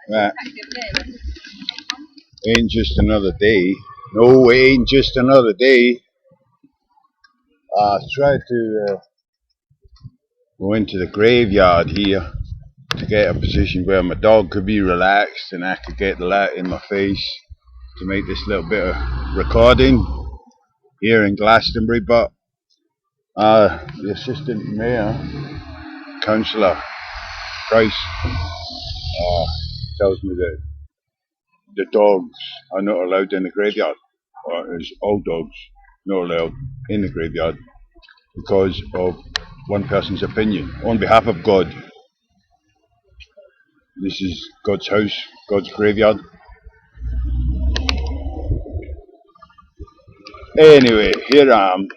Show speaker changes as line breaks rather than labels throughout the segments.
That ain't just another day. No, it ain't just another day. I tried to go into the graveyard here to get a position where my dog could be relaxed and I could get the light in my face to make this little bit of recording here in Glastonbury. But the assistant mayor, councillor Price, tells me that the dogs are not allowed in the graveyard, or is all dogs not allowed in the graveyard because of one person's opinion. On behalf of God, this is God's house, God's graveyard. Anyway, here I am.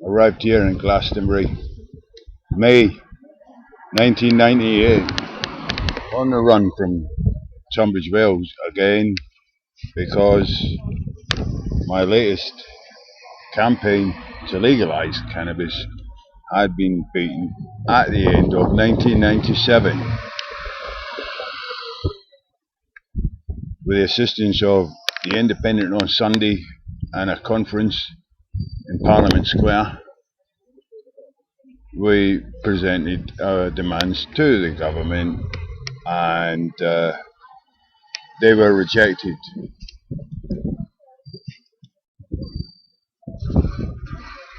Arrived here in Glastonbury, May 1998, on the run from Tunbridge Wells again because my latest campaign to legalise cannabis had been beaten at the end of 1997 with the assistance of the Independent on Sunday and a conference in Parliament Square. We presented our demands to the government and they were rejected.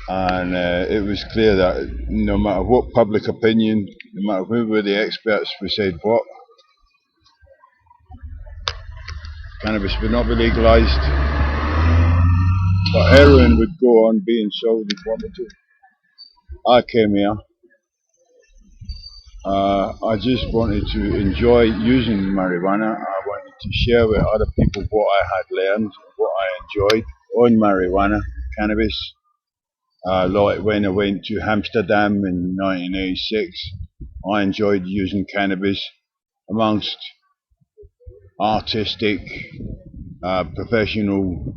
And it was clear that no matter what public opinion, no matter who were the experts who said what, cannabis would not be legalised, but heroin would go on being sold in quantity. I came here. I just wanted to enjoy using marijuana. I wanted to share with other people what I had learned, what I enjoyed on marijuana, cannabis. Like when I went to Amsterdam in 1986, I enjoyed using cannabis amongst artistic, professional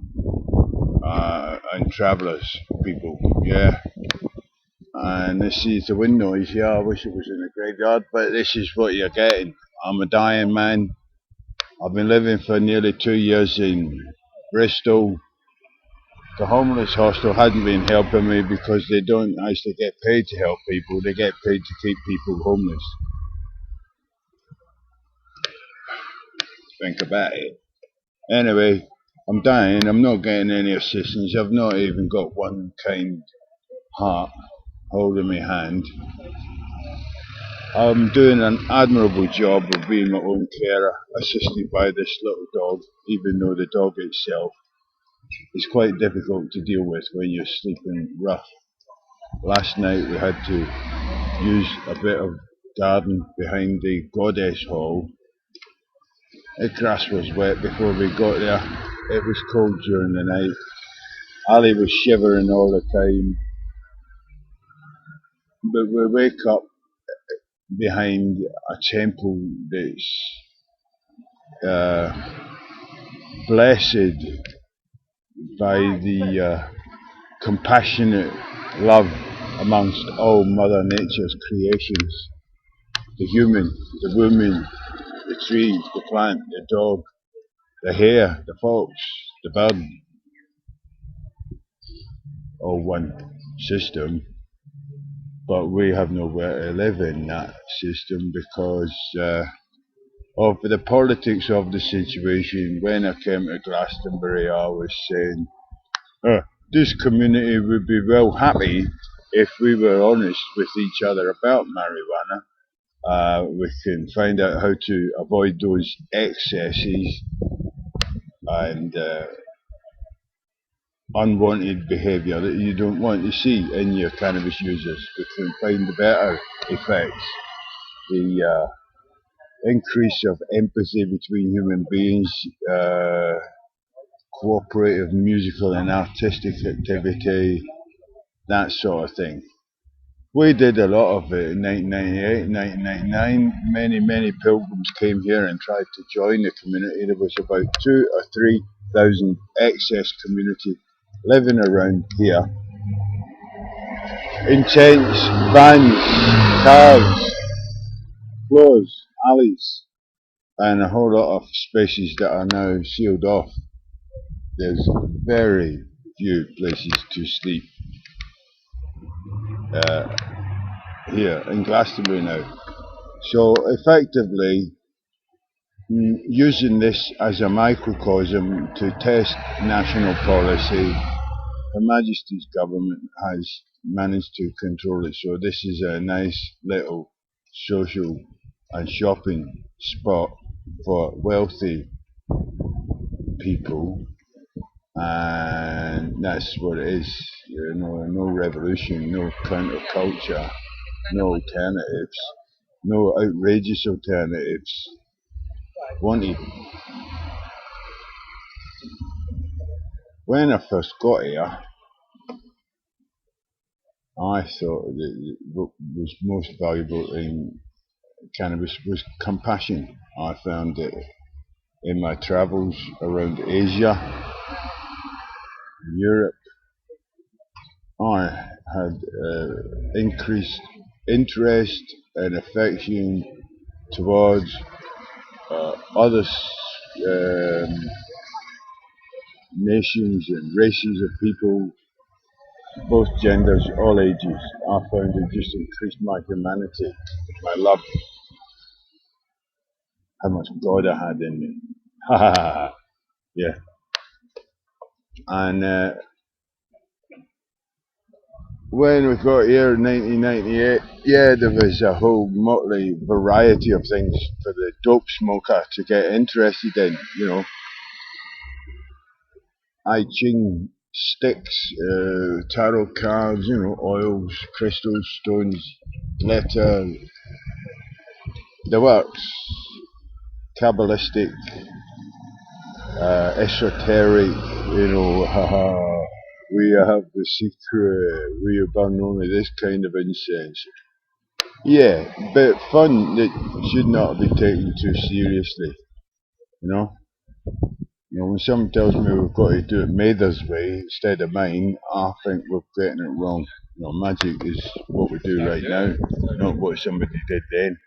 and travellers people, yeah. And this is the wind noise here. I wish it was in the graveyard, but this is what you're getting. I'm a dying man. I've been living for nearly 2 years in Bristol. The homeless hostel hadn't been helping me because they don't actually get paid to help people, they get paid to keep people homeless. Think about it. Anyway, I'm dying, I'm not getting any assistance, I've not even got one kind heart holding my hand. I'm doing an admirable job of being my own carer, assisted by this little dog, even though the dog itself is quite difficult to deal with when you're sleeping rough. Last night we had to use a bit of garden behind the Goddess Hall. The grass was wet before we got there. It was cold during the night. Ali was shivering all the time. But we wake up behind a temple that's blessed by the compassionate love amongst all Mother Nature's creations. The human, the woman, the tree, the plant, the dog, the hare, the fox, the bird, all one system. But we have nowhere to live in that system because of the politics of the situation. When I came to Glastonbury, I was saying, this community would be well happy if we were honest with each other about marijuana. We can find out how to avoid those excesses and unwanted behaviour that you don't want to see in your cannabis users. We can find the better effects, the increase of empathy between human beings, cooperative musical and artistic activity, that sort of thing. We did a lot of it in 1998, 1999. Many pilgrims came here and tried to join the community. There was about 2,000 or 3,000 excess community living around here in tents, vans, cars, floors, alleys, and a whole lot of spaces that are now sealed off. There's very few places to sleep uh, here in Glastonbury now. So effectively, using this as a microcosm to test national policy, Her Majesty's government has managed to control it. So this is a nice little social and shopping spot for wealthy people, and that's what it is. You know, no revolution, no counterculture, no alternatives, no outrageous alternatives wanted. When I first got here, I thought that what was most valuable in cannabis was compassion. I found it in my travels around Asia, Europe. I had increased interest and affection towards other nations and races of people, both genders, all ages. I found it just increased my humanity, my love, how much God I had in me. Ha ha ha. Yeah. And when we got here in 1998, yeah, there was a whole motley variety of things for the dope smoker to get interested in. You know, I Ching sticks, tarot cards, you know, oils, crystals, stones, glitter, the works, Kabbalistic, esoteric, you know, haha, we have the secret, we burn only this kind of incense. Yeah, but fun that should not be taken too seriously, you know? You know, when someone tells me we've got to do it Mather's way instead of mine, I think we're getting it wrong. You know, magic is what we do right now, not what somebody did then.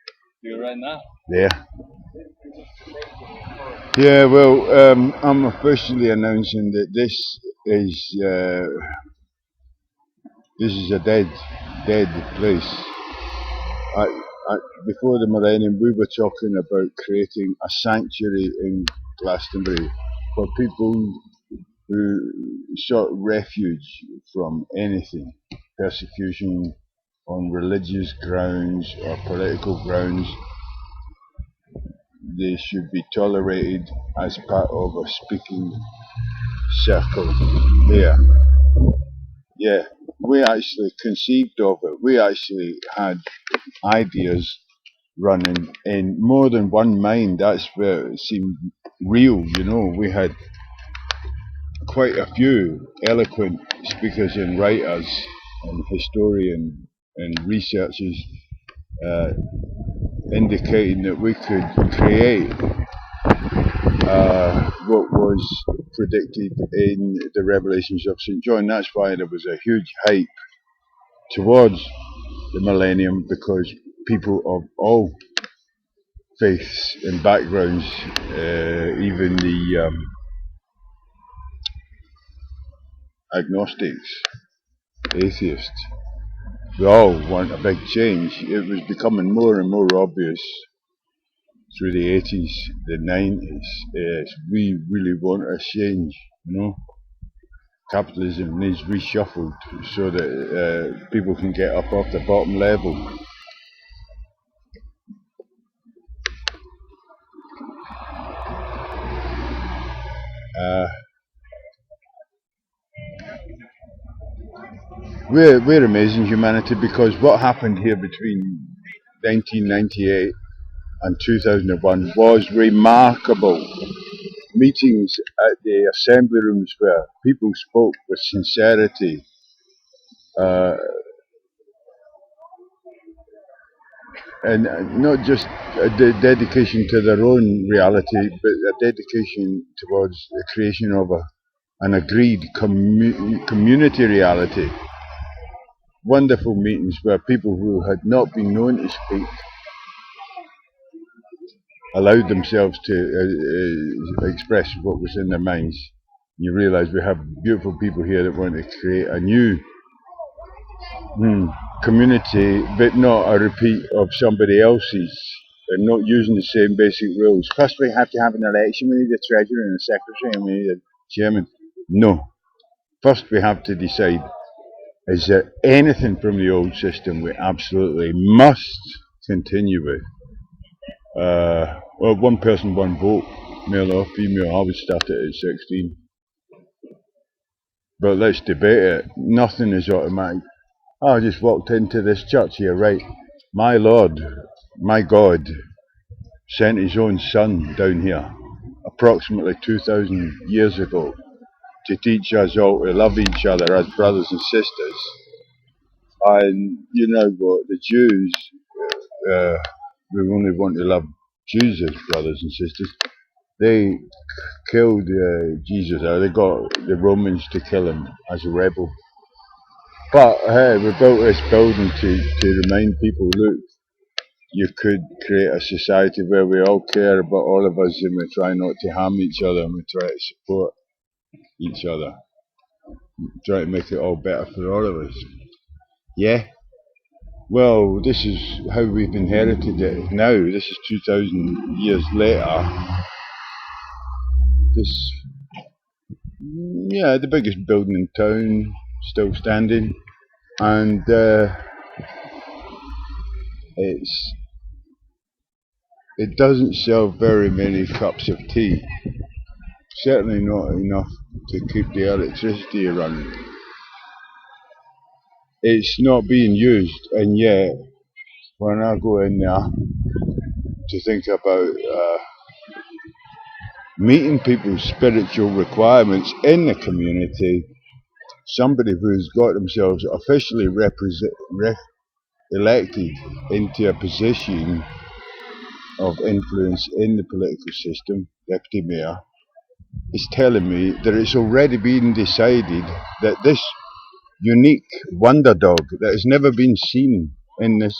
Do right now?
Yeah. Yeah, well, I'm officially announcing that this is a dead place. I, Before the millennium, we were talking about creating a sanctuary in Glastonbury for people who sought refuge from anything, persecution on religious grounds or political grounds. They should be tolerated as part of a speaking circle here. Yeah, we actually conceived of it. We actually had ideas running in more than one mind. That's where it seemed real, you know. We had quite a few eloquent speakers and writers and historians and researchers uh, indicating that we could create what was predicted in the Revelations of St. John. That's why there was a huge hype towards the millennium, because people of all faiths and backgrounds, even the agnostics, atheists, we all want a big change. It was becoming more and more obvious through the 80s, the 90s. We really want a change, you know. Capitalism needs reshuffled so that people can get up off the bottom level. Uh, we're amazing humanity, because what happened here between 1998 and 2001 was remarkable. Meetings at the assembly rooms where people spoke with sincerity, uh, and not just a dedication to their own reality, but a dedication towards the creation of an agreed community reality. Wonderful meetings where people who had not been known to speak allowed themselves to express what was in their minds. You realise we have beautiful people here that want to create a new community, but not a repeat of somebody else's, and not using the same basic rules. First, we have to have an election. We need a treasurer and a secretary, and we need a chairman. No. First, we have to decide: is there anything from the old system we absolutely must continue with? Well, one person, one vote, male or female. I would start it at 16. But let's debate it. Nothing is automatic. I just walked into this church here, right? My Lord, my God, sent his own son down here approximately 2,000 years ago to teach us all to love each other as brothers and sisters. And you know what? The Jews, we only want to love Jews as brothers and sisters. They killed Jesus, or they got the Romans to kill him as a rebel. But hey, we built this building to remind people, look, you could create a society where we all care about all of us and we try not to harm each other and we try to support each other. Try to make it all better for all of us. Yeah? Well, this is how we've inherited it now. This is 2,000 years later. This, yeah, the biggest building in town, still standing. And it doesn't sell very many cups of tea. Certainly not enough to keep the electricity running. It's not being used, and yet when I go in there to think about meeting people's spiritual requirements in the community, somebody who's got themselves officially elected into a position of influence in the political system, deputy mayor, is telling me that it's already been decided that this unique wonder dog that has never been seen in this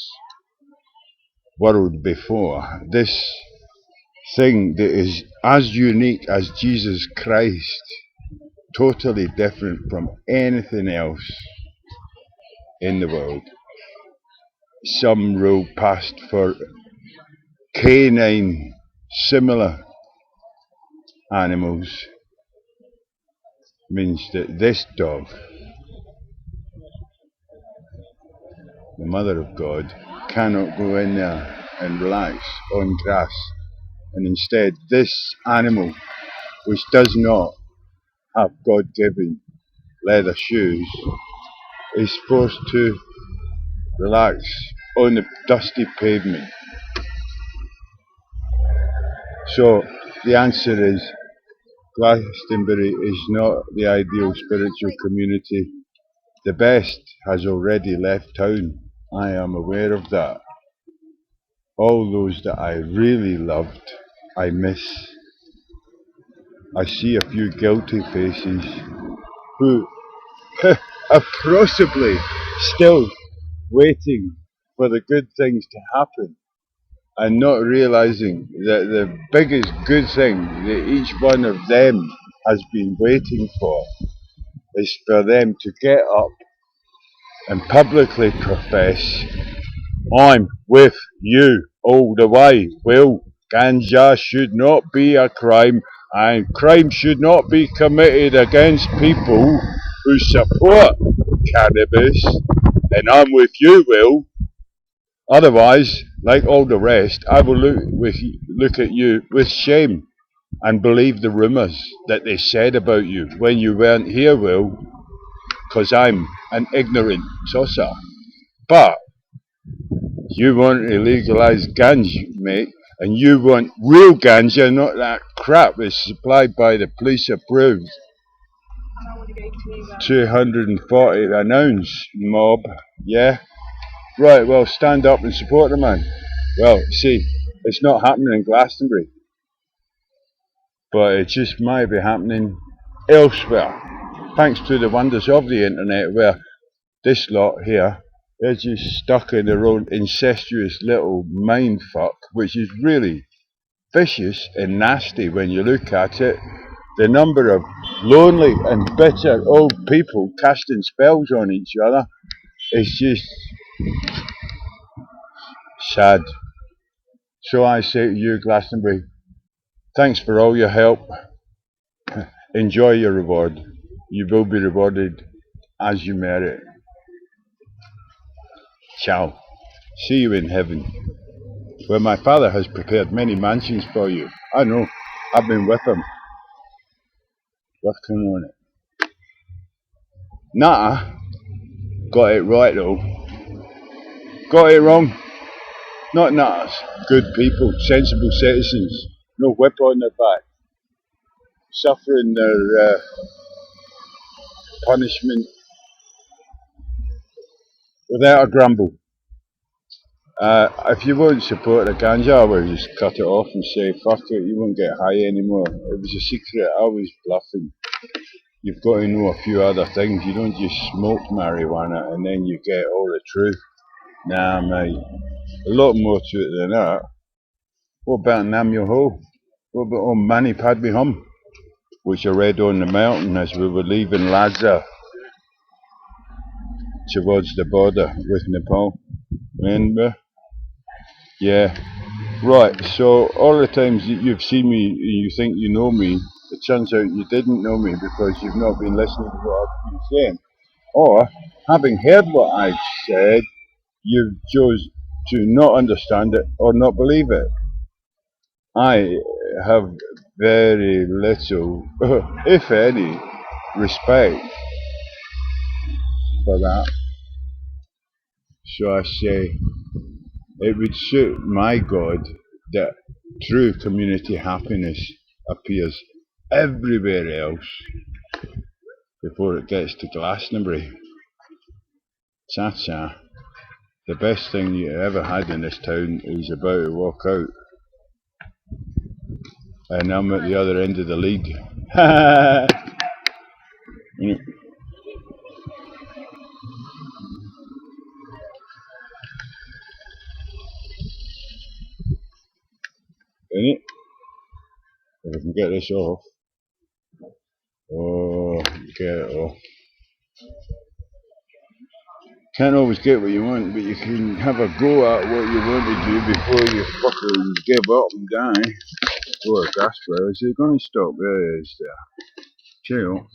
world before, this thing that is as unique as Jesus Christ, totally different from anything else in the world. Some rule passed for canine similar animals means that this dog, the mother of God, cannot go in there and relax on grass, and instead this animal, which does not have God-given leather shoes, is forced to relax on the dusty pavement. So the answer is Glastonbury is not the ideal spiritual community. The best has already left town. I am aware of that. All those that I really loved, I miss. I see a few guilty faces who are possibly still waiting for the good things to happen and not realizing that the biggest good thing that each one of them has been waiting for is for them to get up and publicly profess, I'm with you all the way. Well, ganja should not be a crime, and crime should not be committed against people who support cannabis, and I'm with you, Will. Otherwise, like all the rest, I will look at you with shame and believe the rumours that they said about you when you weren't here, Will, because I'm an ignorant tosser. But you want to legalise ganja, mate, and you want real ganja, not that crap that's supplied by the police approved 240 an ounce mob, yeah? Right, well, stand up and support the man. Well, see, it's not happening in Glastonbury, but it just might be happening elsewhere, thanks to the wonders of the internet, where this lot here, they're just stuck in their own incestuous little mind fuck, which is really vicious and nasty when you look at it. The number of lonely and bitter old people casting spells on each other is just sad. So I say to you, Glastonbury, thanks for all your help. Enjoy your reward. You will be rewarded as you merit. Ciao. See you in heaven, where my Father has prepared many mansions for you. I know. I've been with him, working on it. Nah, got it right though. Got it wrong. Not nutters. Good people, sensible citizens. No whip on their back. Suffering their punishment without a grumble. If you won't support the ganja, I would just cut it off and say, fuck it, you won't get high anymore. It was a secret, I was bluffing. You've got to know a few other things. You don't just smoke marijuana and then you get all the truth. Nah, mate. A lot more to it than that. What about Nam Yo Ho? What about Om Mani Padme Hum? Which I read on the mountain as we were leaving Lhasa towards the border with Nepal. Remember? Yeah. Right, so all the times that you've seen me and you think you know me, it turns out you didn't know me because you've not been listening to what I've been saying. Or, having heard what I've said, you chose to not understand it or not believe it. I have very little, if any, respect for that. So I say, it would suit my God that true community happiness appears everywhere else before it gets to Glastonbury. Cha-cha. The best thing you ever had in this town is about to walk out. And I'm at the other end of the league. Innit? If I can get this off. Oh, get it off. Can't always get what you want, but you can have a go at what you want to do before you fucking give up and die. Oh, a gas flare. Is it going to stop? There it is there. Chill.